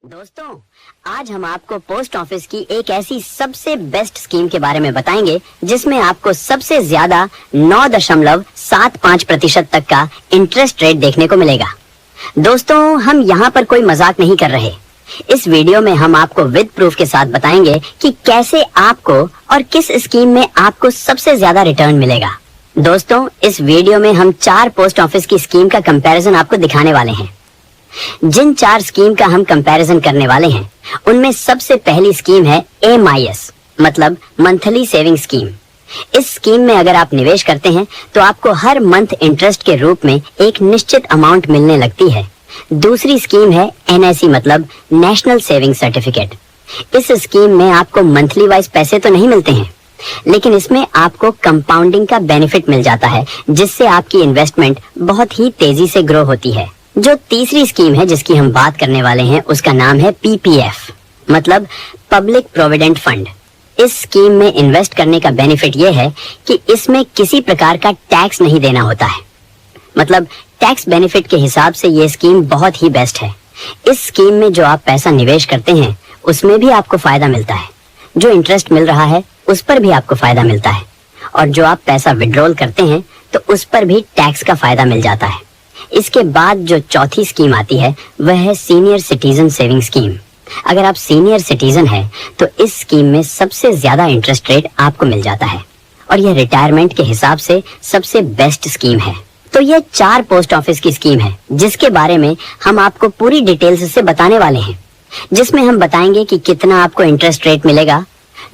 दोस्तों, आज हम आपको पोस्ट ऑफिस की एक ऐसी सबसे बेस्ट स्कीम के बारे में बताएंगे जिसमें आपको सबसे ज्यादा 9.75% तक का इंटरेस्ट रेट देखने को मिलेगा। दोस्तों, हम यहाँ पर कोई मजाक नहीं कर रहे। इस वीडियो में हम आपको विद प्रूफ के साथ बताएंगे कि कैसे आपको और किस स्कीम में आपको सबसे ज्यादा रिटर्न मिलेगा। दोस्तों, इस वीडियो में हम 4 पोस्ट ऑफिस की स्कीम का कंपैरिजन आपको दिखाने वाले हैं। जिन 4 स्कीम का हम कंपैरिजन करने वाले हैं उनमें सबसे पहली स्कीम है MIS मतलब मंथली सेविंग स्कीम। इस स्कीम में अगर आप निवेश करते हैं तो आपको हर मंथ इंटरेस्ट के रूप में एक निश्चित अमाउंट मिलने लगती है। दूसरी स्कीम है NSE मतलब नेशनल सेविंग सर्टिफिकेट। इस स्कीम में आपको मंथली वाइज पैसे तो नहीं मिलते हैं, लेकिन इसमें आपको कंपाउंडिंग का बेनिफिट मिल जाता है जिससे आपकी इन्वेस्टमेंट बहुत ही तेजी से ग्रो होती है। जो तीसरी स्कीम है जिसकी हम बात करने वाले हैं उसका नाम है PPF मतलब पब्लिक प्रोविडेंट फंड। इस स्कीम में इन्वेस्ट करने का बेनिफिट ये है कि इसमें किसी प्रकार का टैक्स नहीं देना होता है। मतलब टैक्स बेनिफिट के हिसाब से ये स्कीम बहुत ही बेस्ट है। इस स्कीम में जो आप पैसा निवेश करते हैं उसमें भी आपको फायदा मिलता है, जो इंटरेस्ट मिल रहा है उस पर भी आपको फायदा मिलता है, और जो आप पैसा विड्रॉल करते हैं तो उस पर भी टैक्स का फायदा मिल जाता है। इसके बाद जो चौथी स्कीम आती है वह है सीनियर सिटीजन सेविंग स्कीम। अगर आप सीनियर सिटीजन हैं तो इस स्कीम में सबसे ज्यादा इंटरेस्ट रेट आपको मिल जाता है और यह रिटायरमेंट के हिसाब से सबसे बेस्ट स्कीम है। तो ये 4 पोस्ट ऑफिस की स्कीम है जिसके बारे में हम आपको पूरी डिटेल्स से बताने वाले हैं, जिसमें हम बताएंगे कि कितना आपको इंटरेस्ट रेट मिलेगा,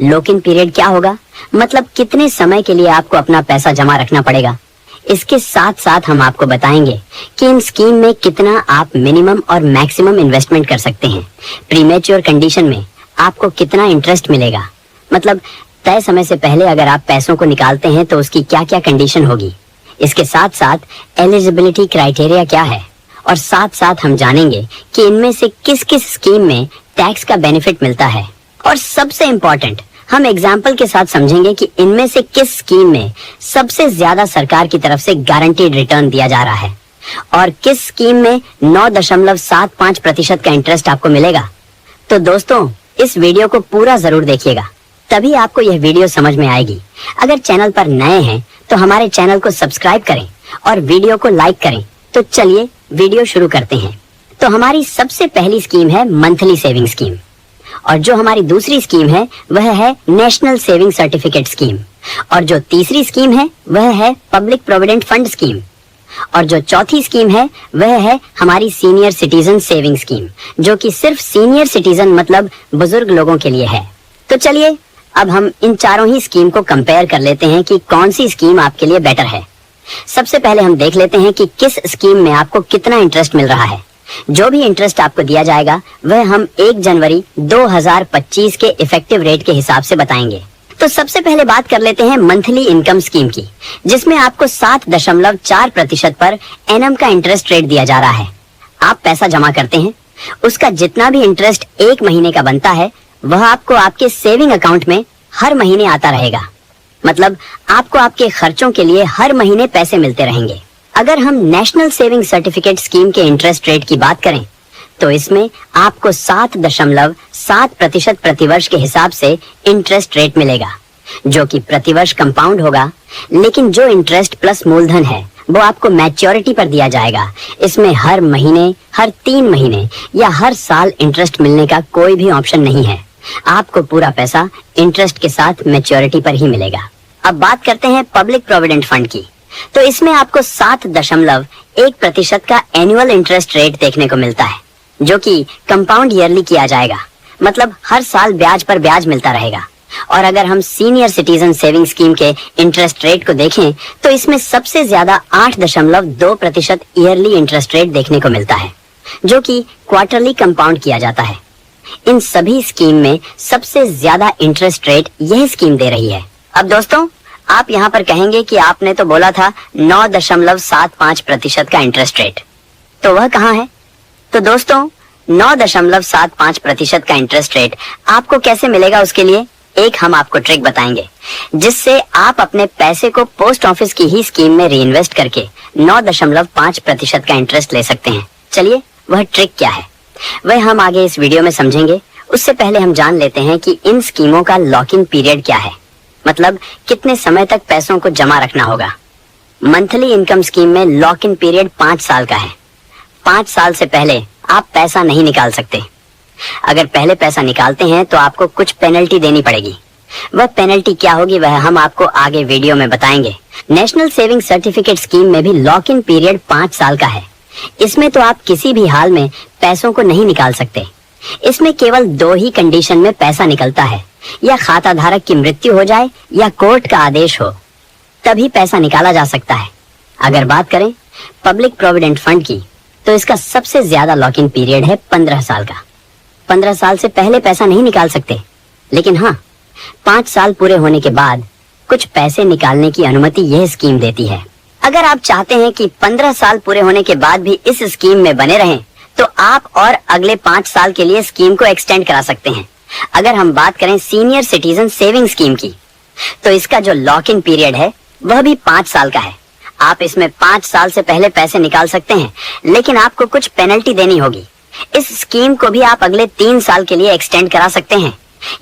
लॉक इन पीरियड क्या होगा, मतलब कितने समय के लिए आपको अपना पैसा जमा रखना पड़ेगा। इसके साथ साथ हम आपको बताएंगे कि इन स्कीम में कितना आप मिनिमम और मैक्सिमम इन्वेस्टमेंट कर सकते हैं। प्रीमेच्योर कंडीशन में आपको कितना इंटरेस्ट मिलेगा, मतलब तय समय से पहले अगर आप पैसों को निकालते हैं तो उसकी क्या क्या कंडीशन होगी। इसके साथ साथ एलिजिबिलिटी क्राइटेरिया क्या है, और साथ साथ हम जानेंगे कि इनमें से किस किस स्कीम में टैक्स का बेनिफिट मिलता है। और सबसे इम्पोर्टेंट, हम एग्जाम्पल के साथ समझेंगे कि इनमें से किस स्कीम में सबसे ज्यादा सरकार की तरफ से गारंटीड रिटर्न दिया जा रहा है और किस स्कीम में 9.75% का इंटरेस्ट आपको मिलेगा। तो दोस्तों, इस वीडियो को पूरा जरूर देखिएगा, तभी आपको यह वीडियो समझ में आएगी। अगर चैनल पर नए हैं तो हमारे चैनल को सब्सक्राइब करें और वीडियो को लाइक करें। तो चलिए वीडियो शुरू करते हैं। तो हमारी सबसे पहली स्कीम है मंथली सेविंग स्कीम, और जो हमारी दूसरी स्कीम है वह है नेशनल सेविंग सर्टिफिकेट स्कीम, और जो तीसरी स्कीम है वह है पब्लिक प्रोविडेंट फंड स्कीम, और जो चौथी स्कीम है वह है हमारी सीनियर सिटीजन सेविंग स्कीम, जो कि सिर्फ सीनियर सिटीजन मतलब बुजुर्ग लोगों के लिए है। तो चलिए अब हम इन चारों ही स्कीम को कंपेयर कर लेते हैं कि कौन सी स्कीम आपके लिए बेटर है। सबसे पहले हम देख लेते हैं कि किस स्कीम में आपको कितना इंटरेस्ट मिल रहा है। जो भी इंटरेस्ट आपको दिया जाएगा वह हम 1 जनवरी 2025 के इफेक्टिव रेट के हिसाब से बताएंगे। तो सबसे पहले बात कर लेते हैं मंथली इनकम स्कीम की, जिसमें आपको 7.4% पर एनम का इंटरेस्ट रेट दिया जा रहा है। आप पैसा जमा करते हैं, उसका जितना भी इंटरेस्ट 1 महीने का बनता है वह आपको आपके सेविंग अकाउंट में हर महीने आता रहेगा। मतलब आपको आपके खर्चों के लिए हर महीने पैसे मिलते रहेंगे। अगर हम नेशनल सेविंग सर्टिफिकेट स्कीम के इंटरेस्ट रेट की बात करें तो इसमें आपको 7.7% प्रतिवर्ष के हिसाब से इंटरेस्ट रेट मिलेगा, जो कि प्रतिवर्ष कंपाउंड होगा, लेकिन जो इंटरेस्ट प्लस मूलधन है वो आपको मैच्योरिटी पर दिया जाएगा। इसमें हर महीने, हर 3 महीने या हर साल इंटरेस्ट मिलने का कोई भी ऑप्शन नहीं है। आपको पूरा पैसा इंटरेस्ट के साथ मैच्योरिटी पर ही मिलेगा। अब बात करते हैं पब्लिक प्रोविडेंट फंड की। तो इसमें आपको 7.1% का एनुअल इंटरेस्ट रेट देखने को मिलता है, जो कि कंपाउंड ईयरली किया जाएगा, मतलब हर साल ब्याज पर ब्याज मिलता रहेगा। और अगर हम सीनियर सिटीजन सेविंग स्कीम के इंटरेस्ट रेट को देखें तो इसमें सबसे ज्यादा 8.2% ईयरली इंटरेस्ट रेट देखने को मिलता है, जो कि क्वार्टरली कंपाउंड किया जाता है। इन सभी स्कीम में सबसे ज्यादा इंटरेस्ट रेट यह स्कीम दे रही है। अब दोस्तों, आप यहाँ पर कहेंगे कि आपने तो बोला था 9.75% का इंटरेस्ट रेट, तो वह कहाँ है? तो दोस्तों, 9.75% का इंटरेस्ट रेट आपको कैसे मिलेगा उसके लिए एक हम आपको ट्रिक बताएंगे, जिससे आप अपने पैसे को पोस्ट ऑफिस की ही स्कीम में रीइन्वेस्ट करके 9.5% का इंटरेस्ट ले सकते हैं। चलिए वह ट्रिक क्या है? वह हम आगे इस वीडियो में समझेंगे। उससे पहले हम जान लेते हैं कि इन स्कीमों का लॉक इन पीरियड क्या है, मतलब कितने समय तक पैसों को जमा रखना होगा। मंथली इनकम स्कीम में लॉक इन पीरियड 5 साल का है। 5 साल से पहले आप पैसा नहीं निकाल सकते। अगर पहले पैसा निकालते हैं तो आपको कुछ पेनल्टी देनी पड़ेगी। वह पेनल्टी क्या होगी वह हम आपको आगे वीडियो में बताएंगे। नेशनल सेविंग सर्टिफिकेट स्कीम में भी लॉक इन पीरियड 5 साल का है। इसमें तो आप किसी भी हाल में पैसों को नहीं निकाल सकते। इसमें केवल 2 ही कंडीशन में पैसा निकलता है, या खाता धारक की मृत्यु हो जाए या कोर्ट का आदेश हो, तभी पैसा निकाला जा सकता है। अगर बात करें पब्लिक प्रोविडेंट फंड की तो इसका सबसे ज्यादा लॉक इन पीरियड है 15 साल का। 15 साल से पहले पैसा नहीं निकाल सकते, लेकिन हाँ 5 साल पूरे होने के बाद कुछ पैसे निकालने की अनुमति यह स्कीम देती है। अगर आप चाहते हैं कि 15 साल पूरे होने के बाद भी इस स्कीम में बने रहें, तो आप और अगले 5 साल के लिए स्कीम को एक्सटेंड करा सकते हैं। अगर हम बात करें सीनियर सिटीजन सेविंग स्कीम की, तो इसका जो लॉक इन पीरियड है वह भी 5 साल का है। आप इसमें 5 साल से पहले पैसे निकाल सकते हैं, लेकिन आपको कुछ पेनल्टी देनी होगी। इस स्कीम को भी आप अगले 3 साल के लिए एक्सटेंड करा सकते हैं।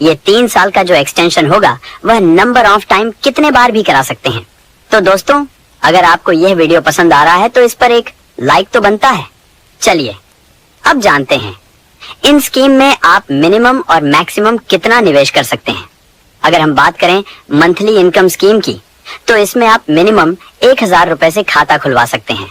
ये 3 साल का जो एक्सटेंशन होगा वह नंबर ऑफ टाइम कितने बार भी करा सकते हैं। तो दोस्तों, अगर आपको यह वीडियो पसंद आ रहा है तो इस पर एक लाइक तो बनता है। चलिए अब जानते हैं इन स्कीम में आप मिनिमम और मैक्सिमम कितना निवेश कर सकते हैं। अगर हम बात करें मंथली इनकम स्कीम की, तो इसमें आप मिनिमम 1000 रुपए से खाता खुलवा सकते हैं,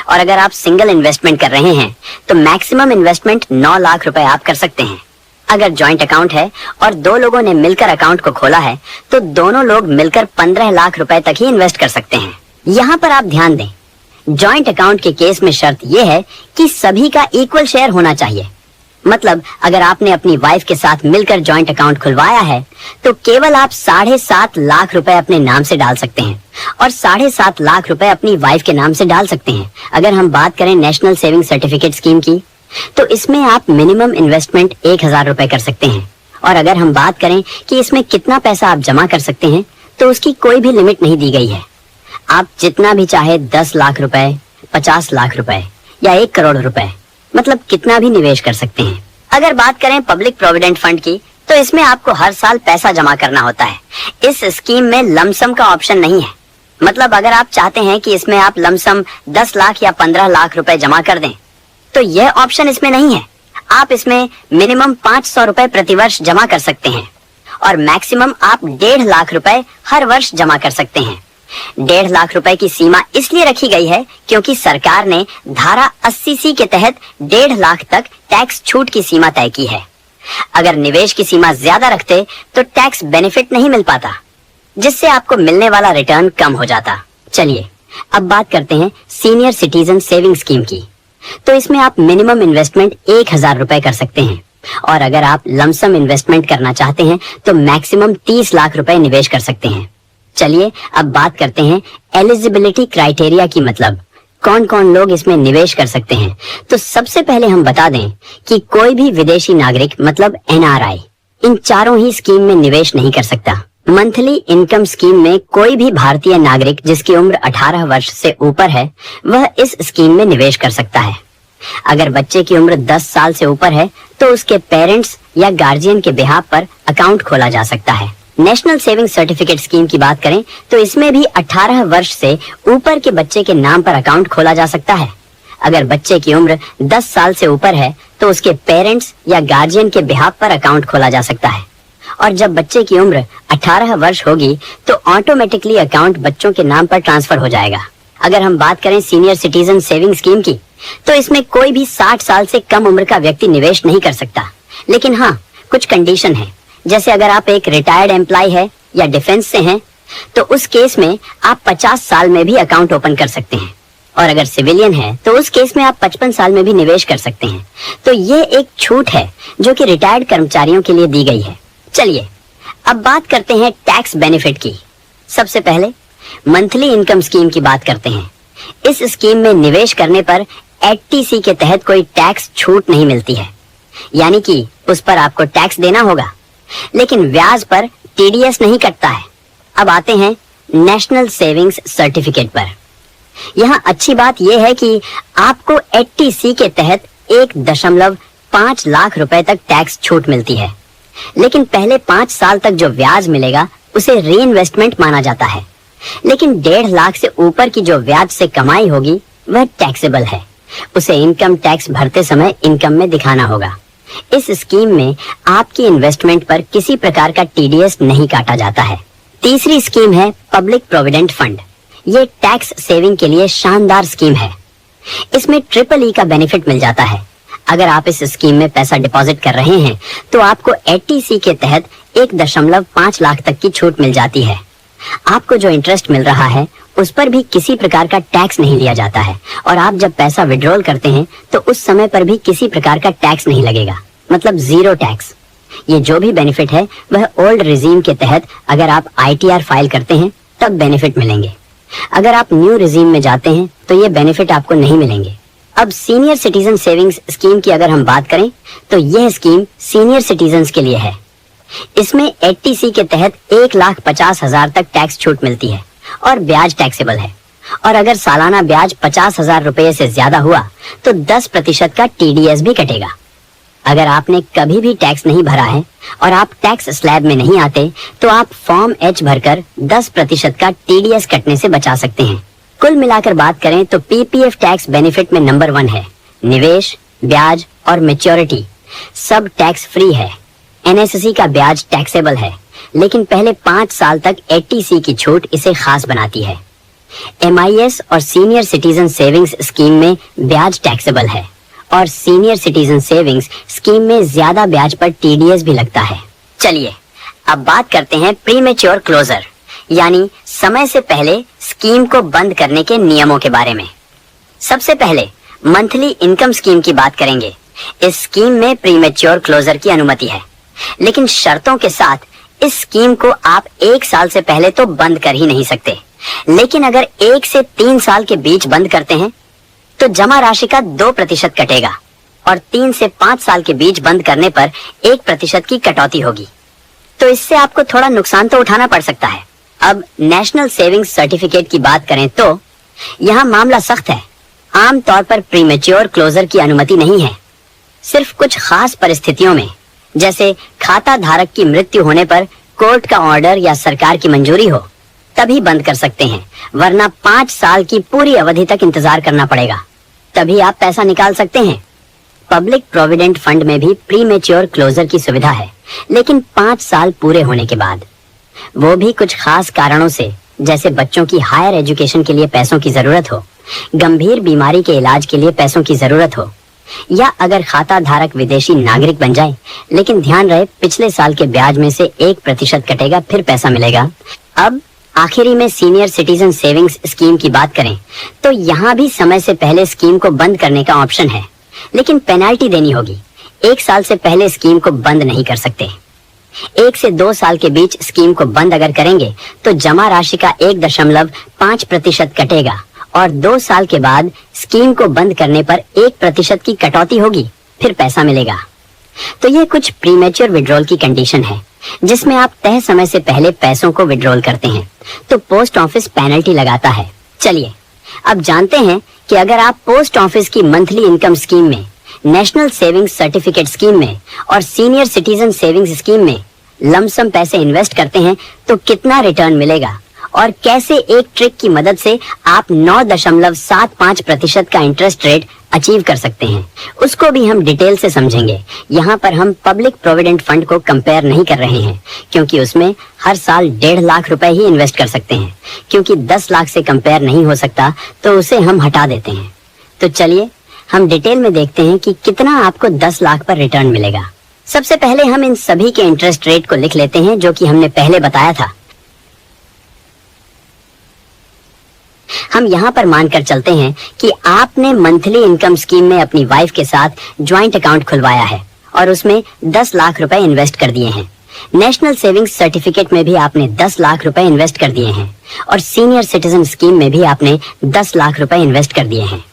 और अगर आप सिंगल इन्वेस्टमेंट कर रहे हैं तो मैक्सिमम इन्वेस्टमेंट 9 लाख रुपए आप कर सकते हैं। अगर जॉइंट अकाउंट है और 2 लोगों ने मिलकर अकाउंट को खोला है तो दोनों लोग मिलकर 15 लाख रुपए तक ही इन्वेस्ट कर सकते हैं। यहाँ पर आप ध्यान दें, जॉइंट अकाउंट के केस में शर्त यह है कि सभी का इक्वल शेयर होना चाहिए। मतलब अगर आपने अपनी वाइफ के साथ मिलकर जॉइंट अकाउंट खुलवाया है तो केवल आप 7.5 लाख रुपए अपने नाम से डाल सकते हैं और 7.5 लाख रुपए अपनी वाइफ के नाम से डाल सकते हैं। अगर हम बात करें नेशनल सेविंग सर्टिफिकेट स्कीम की, तो इसमें आप मिनिमम इन्वेस्टमेंट 1000 रुपए कर सकते हैं, और अगर हम बात करें कि इसमें कितना पैसा आप जमा कर सकते हैं तो उसकी कोई भी लिमिट नहीं दी गई है। आप जितना भी चाहे 10 लाख रुपए, 50 लाख रुपए या 1 करोड़ रुपए, मतलब कितना भी निवेश कर सकते हैं। अगर बात करें पब्लिक प्रोविडेंट फंड की, तो इसमें आपको हर साल पैसा जमा करना होता है। इस स्कीम में लमसम का ऑप्शन नहीं है। मतलब अगर आप चाहते हैं कि इसमें आप लमसम 10 लाख या 15 लाख रुपए जमा कर दें, तो यह ऑप्शन इसमें नहीं है। आप इसमें मिनिमम 500 रुपए प्रतिवर्ष जमा कर सकते हैं और मैक्सिमम आप 1.5 लाख रुपए हर वर्ष जमा कर सकते हैं। 1.5 लाख रुपए की सीमा इसलिए रखी गई है क्योंकि सरकार ने धारा 80C के तहत 1.5 लाख तक टैक्स छूट की सीमा तय की है। अगर निवेश की सीमा ज्यादा रखते तो टैक्स बेनिफिट नहीं मिल पाता, जिससे आपको मिलने वाला रिटर्न कम हो जाता। चलिए अब बात करते हैं सीनियर सिटीजन सेविंग स्कीम की। तो इसमें आप मिनिमम इन्वेस्टमेंट 1000 रुपए कर सकते हैं, और अगर आप लमसम इन्वेस्टमेंट करना चाहते हैं तो मैक्सिमम 30 लाख रुपए निवेश कर सकते हैं। चलिए अब बात करते हैं एलिजिबिलिटी क्राइटेरिया की, मतलब कौन कौन लोग इसमें निवेश कर सकते हैं। तो सबसे पहले हम बता दें कि कोई भी विदेशी नागरिक, मतलब NRI, इन चारों ही स्कीम में निवेश नहीं कर सकता। मंथली इनकम स्कीम में कोई भी भारतीय नागरिक जिसकी उम्र 18 वर्ष से ऊपर है वह इस स्कीम में निवेश कर सकता है। अगर बच्चे की उम्र 10 साल से ऊपर है तो उसके पेरेंट्स या गार्जियन के बिहाफ पर अकाउंट खोला जा सकता है। नेशनल सेविंग सर्टिफिकेट स्कीम की बात करें तो इसमें भी 18 वर्ष से ऊपर के बच्चे के नाम पर अकाउंट खोला जा सकता है। अगर बच्चे की उम्र 10 साल से ऊपर है तो उसके पेरेंट्स या गार्जियन के बिहाफ पर अकाउंट खोला जा सकता है, और जब बच्चे की उम्र 18 वर्ष होगी तो ऑटोमेटिकली अकाउंट बच्चों के नाम पर ट्रांसफर हो जाएगा। अगर हम बात करें सीनियर सिटीजन सेविंग स्कीम की, तो इसमें कोई भी 60 साल से कम उम्र का व्यक्ति निवेश नहीं कर सकता, लेकिन हाँ कुछ कंडीशन है। जैसे अगर आप एक रिटायर्ड एम्प्लॉय है या डिफेंस से हैं, तो उस केस में आप 50 साल में भी अकाउंट ओपन कर सकते हैं, और अगर सिविलियन है तो उस केस में आप 55 साल में भी निवेश कर सकते हैं। तो ये एक छूट है जो कि रिटायर्ड कर्मचारियों के लिए दी गई है। चलिए अब बात करते हैं टैक्स बेनिफिट की। सबसे पहले मंथली इनकम स्कीम की बात करते हैं। इस स्कीम में निवेश करने पर 80C के तहत कोई टैक्स छूट नहीं मिलती है, यानी कि उस पर आपको टैक्स देना होगा, लेकिन ब्याज पर TDS नहीं कटता है। अब आते हैं नेशनल सेविंग्स सर्टिफिकेट पर। यहाँ अच्छी बात यह है कि आपको 80C के तहत 1.5 5 लाख रुपए तक टैक्स छूट मिलती है। लेकिन पहले 5 साल तक जो ब्याज मिलेगा उसे री इन्वेस्टमेंट माना जाता है। लेकिन 1.5 लाख से ऊपर की जो ब्याज से कमाई होगी वह टैक्सेबल है। उसे इनकम टैक्स भरते समय इनकम में दिखाना होगा। इस स्कीम में आपकी इन्वेस्टमेंट पर किसी प्रकार का टीडीएस नहीं काटा जाता है। तीसरी स्कीम है पब्लिक प्रोविडेंट फंड। ये टैक्स सेविंग के लिए शानदार स्कीम है। इसमें ट्रिपल ई का बेनिफिट मिल जाता है। अगर आप इस स्कीम में पैसा डिपॉजिट कर रहे हैं तो आपको 80C के तहत 1.5 लाख तक की छूट मिल जाती है। आपको जो इंटरेस्ट मिल रहा है उस पर भी किसी प्रकार का टैक्स नहीं लिया जाता है और आप जब पैसा विड्रॉल करते हैं तो उस समय पर भी किसी प्रकार का टैक्स नहीं लगेगा, मतलब जीरो टैक्स। ये जो भी बेनिफिट है वह ओल्ड रिजीम के तहत अगर आप ITR फाइल करते हैं तब बेनिफिट मिलेंगे। अगर आप न्यू रिजीम में जाते हैं तो ये बेनिफिट आपको नहीं मिलेंगे। अब सीनियर सिटीजन सेविंग्स स्कीम की अगर हम बात करें तो यह स्कीम सीनियर सिटीजन्स के लिए है। इसमें 80C के तहत 1,50,000 तक टैक्स छूट मिलती है और ब्याज टैक्सेबल है। और अगर सालाना ब्याज 50,000 रुपए से ज्यादा हुआ तो 10% का TDS भी कटेगा। अगर आपने कभी भी टैक्स नहीं भरा है और आप टैक्स स्लैब में नहीं आते तो आप फॉर्म H भरकर 10% का TDS कटने से बचा सकते हैं। कुल मिलाकर बात करें तो PPF टैक्स बेनिफिट में नंबर 1 है। निवेश, ब्याज और मैच्योरिटी सब टैक्स फ्री है। NSC का ब्याज टैक्सेबल है, लेकिन पहले 5 साल तक 80C की छूट इसे खास बनाती है। MIS और सीनियर सिटीजन सेविंग्स स्कीम में ब्याज टैक्सेबल है और सीनियर सिटीजन सेविंग्स स्कीम में ज्यादा ब्याज पर TDS भी लगता है। चलिए अब बात करते हैं प्रीमेच्योर क्लोजर यानी समय से पहले स्कीम को बंद करने के नियमों के बारे में। सबसे पहले मंथली इनकम स्कीम की बात करेंगे। इस स्कीम में प्रीमेच्योर क्लोजर की अनुमति है, लेकिन शर्तों के साथ। इस स्कीम को आप 1 साल से पहले तो बंद कर ही नहीं सकते, लेकिन अगर 1 से 3 साल के बीच बंद करते हैं तो जमा राशि का 2% कटेगा और 3 से 5 साल के बीच बंद करने पर 1% की कटौती होगी। तो इससे आपको थोड़ा नुकसान तो उठाना पड़ सकता है। अब नेशनल सेविंग्स सर्टिफिकेट की बात करें तो यहाँ मामला सख्त है। आमतौर पर प्रीमेच्योर क्लोजर की अनुमति नहीं है। सिर्फ कुछ खास परिस्थितियों में, जैसे खाता धारक की मृत्यु होने पर कोर्ट का ऑर्डर या सरकार की मंजूरी हो, तभी बंद कर सकते हैं, वरना 5 साल की पूरी अवधि तक इंतजार करना पड़ेगा, तभी आप पैसा निकाल सकते हैं। पब्लिक प्रोविडेंट फंड में भी प्रीमेच्योर क्लोजर की सुविधा है, लेकिन 5 साल पूरे होने के बाद। वो भी कुछ खास कारणों से, जैसे बच्चों की हायर एजुकेशन के लिए पैसों की जरूरत हो, गंभीर बीमारी के इलाज के लिए पैसों की जरूरत हो, या अगर खाता धारक विदेशी नागरिक बन जाए। लेकिन ध्यान रहे पिछले साल के ब्याज में से 1% कटेगा, फिर पैसा मिलेगा। अब आखिरी में सीनियर सिटीजन सेविंग्स स्कीम की बात करें तो यहाँ भी समय से पहले स्कीम को बंद करने का ऑप्शन है, लेकिन पेनाल्टी देनी होगी। 1 साल से पहले स्कीम को बंद नहीं कर सकते। 1 से 2 साल के बीच स्कीम को बंद अगर करेंगे तो जमा राशि का 1.5% कटेगा और 2 साल के बाद स्कीम को बंद करने पर 1% की कटौती होगी, फिर पैसा मिलेगा। तो ये कुछ प्रीमेच्योर विड्रॉल की कंडीशन है, जिसमें आप तय समय से पहले पैसों को विड्रॉल करते हैं तो पोस्ट ऑफिस पेनल्टी लगाता है। चलिए अब जानते हैं कि अगर आप पोस्ट ऑफिस की मंथली इनकम स्कीम में, नेशनल सेविंग्स सर्टिफिकेट स्कीम में और सीनियर सिटीजन सेविंग्स स्कीम में लमसम पैसे इन्वेस्ट करते हैं तो कितना रिटर्न मिलेगा और कैसे एक ट्रिक की मदद से आप 9.75% का इंटरेस्ट रेट अचीव कर सकते हैं, उसको भी हम डिटेल से समझेंगे। यहाँ पर हम पब्लिक प्रोविडेंट फंड को कंपेयर नहीं कर रहे हैं, क्योंकि उसमें हर साल 1.5 लाख रुपए ही इन्वेस्ट कर सकते हैं। क्योंकि 10 लाख से कंपेयर नहीं हो सकता तो उसे हम हटा देते हैं। तो चलिए हम डिटेल में देखते हैं कि कितना आपको 10 लाख पर रिटर्न मिलेगा। सबसे पहले हम इन सभी के इंटरेस्ट रेट को लिख लेते हैं, जो कि हमने पहले बताया था। हम यहाँ पर मानकर चलते हैं कि आपने मंथली इनकम स्कीम में अपनी वाइफ के साथ ज्वाइंट अकाउंट खुलवाया है और उसमें 10 लाख रुपए इन्वेस्ट कर दिए हैं। नेशनल सेविंग्स सर्टिफिकेट में भी आपने 10 लाख रुपए इन्वेस्ट कर दिए हैं और सीनियर सिटीजन स्कीम में भी आपने 10 लाख रुपए इन्वेस्ट कर दिए हैं।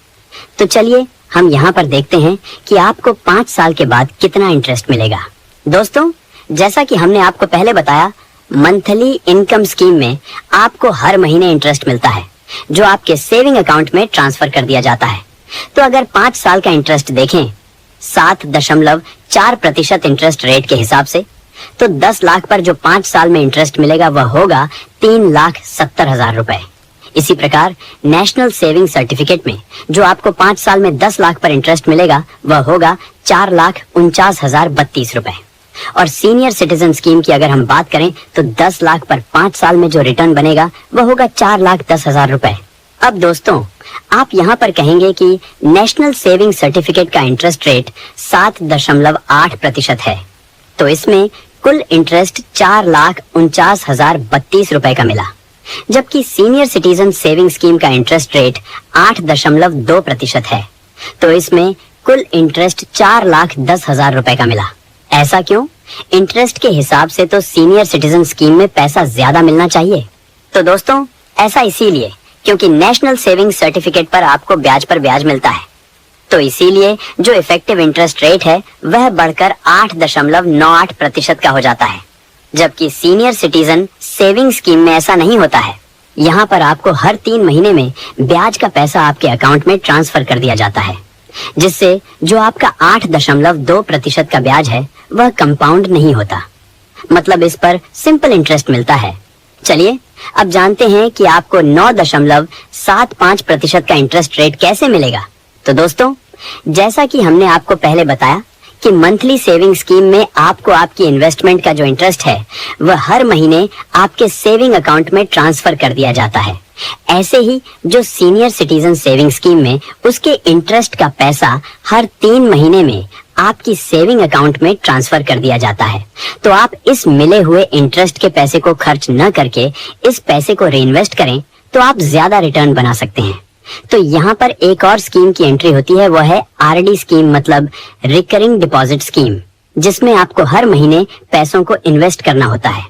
तो चलिए हम यहाँ पर देखते हैं कि आपको 5 साल के बाद कितना इंटरेस्ट मिलेगा। दोस्तों, जैसा कि हमने आपको पहले बताया, मंथली इनकम स्कीम में आपको हर महीने इंटरेस्ट मिलता है, जो आपके सेविंग अकाउंट में ट्रांसफर कर दिया जाता है। तो अगर 5 साल का इंटरेस्ट देखें, 7.4% इंटरेस्ट रेट के हिसाब से, तो 10 लाख पर जो 5 साल में इंटरेस्ट मिलेगा वह होगा 3,70,000 रुपए। इसी प्रकार नेशनल सेविंग सर्टिफिकेट में जो आपको 5 साल में 10 लाख पर इंटरेस्ट मिलेगा वह होगा 4,49,032 रुपए। और सीनियर सिटीजन स्कीम की अगर हम बात करें तो 10 लाख पर 5 साल में जो रिटर्न बनेगा वह होगा 4,10,000 रुपए। अब दोस्तों, आप यहाँ पर कहेंगे कि नेशनल सेविंग सर्टिफिकेट का इंटरेस्ट रेट 7.8% है, तो इसमें कुल इंटरेस्ट 4,49,032 रुपए का मिला, जबकि सीनियर सिटीजन सेविंग स्कीम का इंटरेस्ट रेट 8.2% है, तो इसमें कुल इंटरेस्ट 4,10,000 रुपए का मिला। ऐसा क्यों? इंटरेस्ट के हिसाब से तो सीनियर सिटीजन स्कीम में पैसा ज्यादा मिलना चाहिए। तो दोस्तों, ऐसा इसीलिए क्योंकि नेशनल सेविंग सर्टिफिकेट पर आपको ब्याज पर ब्याज मिलता है, तो इसीलिए जो इफेक्टिव इंटरेस्ट रेट है वह बढ़कर 8.98% का हो जाता है, जबकि सीनियर सिटीजन सेविंग स्कीम में ऐसा नहीं होता है। यहाँ पर आपको हर 3 महीने में ब्याज का पैसा आपके अकाउंट में ट्रांसफर कर दिया जाता है, जिससे जो आपका 8.2% का ब्याज है वह कंपाउंड नहीं होता, मतलब इस पर सिंपल इंटरेस्ट मिलता है। चलिए अब जानते हैं कि आपको 9.75% का इंटरेस्ट रेट कैसे मिलेगा। तो दोस्तों, जैसा कि हमने आपको पहले बताया कि मंथली सेविंग स्कीम में आपको आपकी इन्वेस्टमेंट का जो इंटरेस्ट है वह हर महीने आपके सेविंग अकाउंट में ट्रांसफर कर दिया जाता है। ऐसे ही जो सीनियर सिटीजन सेविंग स्कीम में उसके इंटरेस्ट का पैसा हर 3 महीने में आपकी सेविंग अकाउंट में ट्रांसफर कर दिया जाता है। तो आप इस मिले हुए इंटरेस्ट के पैसे को खर्च न करके इस पैसे को रीइन्वेस्ट करें तो आप ज्यादा रिटर्न बना सकते हैं। तो यहाँ पर एक और स्कीम की एंट्री होती है, वह है आरडी स्कीम, मतलब रिकरिंग डिपॉजिट स्कीम, जिसमें आपको हर महीने पैसों को इन्वेस्ट करना होता है।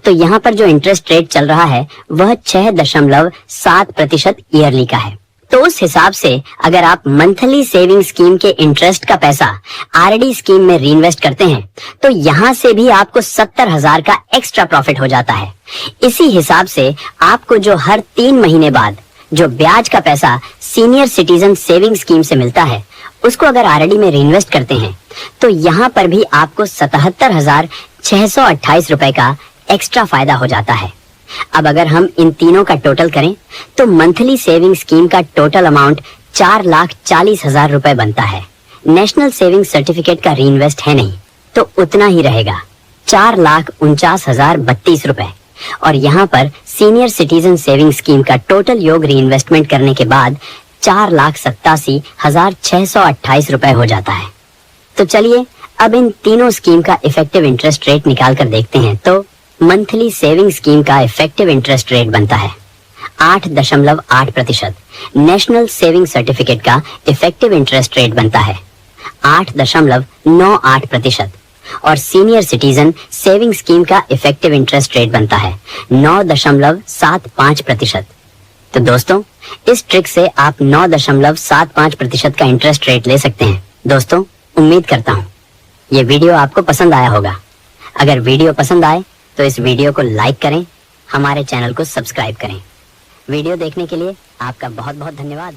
तो यहाँ पर जो इंटरेस्ट रेट चल रहा है वह 6.7% ईयरली का है। तो उस हिसाब से अगर आप मंथली सेविंग स्कीम के इंटरेस्ट का पैसा आरडी स्कीम में रीइन्वेस्ट करते हैं तो यहाँ से भी आपको 70,000 का एक्स्ट्रा प्रॉफिट हो जाता है। इसी हिसाब से आपको जो हर 3 महीने बाद जो ब्याज का पैसा सीनियर सिटीजन सेविंग स्कीम से मिलता है उसको अगर आरडी में रीइन्वेस्ट करते हैं तो यहाँ पर भी आपको 77,628 रुपए का एक्स्ट्रा फायदा हो जाता है। अब अगर हम इन तीनों का टोटल करें तो मंथली सेविंग स्कीम का टोटल अमाउंट 4,40,000 रुपए बनता है। नेशनल सेविंग सर्टिफिकेट का रीइन्वेस्ट है नहीं, तो उतना ही रहेगा 4,49,032 रुपए। और यहाँ पर सीनियर सिटीजन सेविंग स्कीम का टोटल योग रीइन्वेस्टमेंट करने के बाद 4,87,628 रुपए हो जाता है। तो चलिए अब इन तीनों स्कीम का इफेक्टिव इंटरेस्ट रेट निकाल कर देखते हैं। तो मंथली सेविंग स्कीम का इफेक्टिव इंटरेस्ट रेट बनता है 8.8%। नेशनल सेविंग सर्टिफिकेट का इफेक्टिव इंटरेस्ट रेट बनता है 8.98%। और सीनियर सिटीजन सेविंग स्कीम का इफेक्टिव इंटरेस्ट रेट बनता है 9.75%। तो दोस्तों, इस ट्रिक से आप 9.75% का इंटरेस्ट रेट ले सकते हैं। दोस्तों, उम्मीद करता हूँ ये वीडियो आपको पसंद आया होगा। अगर वीडियो पसंद आए तो इस वीडियो को लाइक करें, हमारे चैनल को सब्सक्राइब करें। वीडियो देखने के लिए आपका बहुत बहुत धन्यवाद।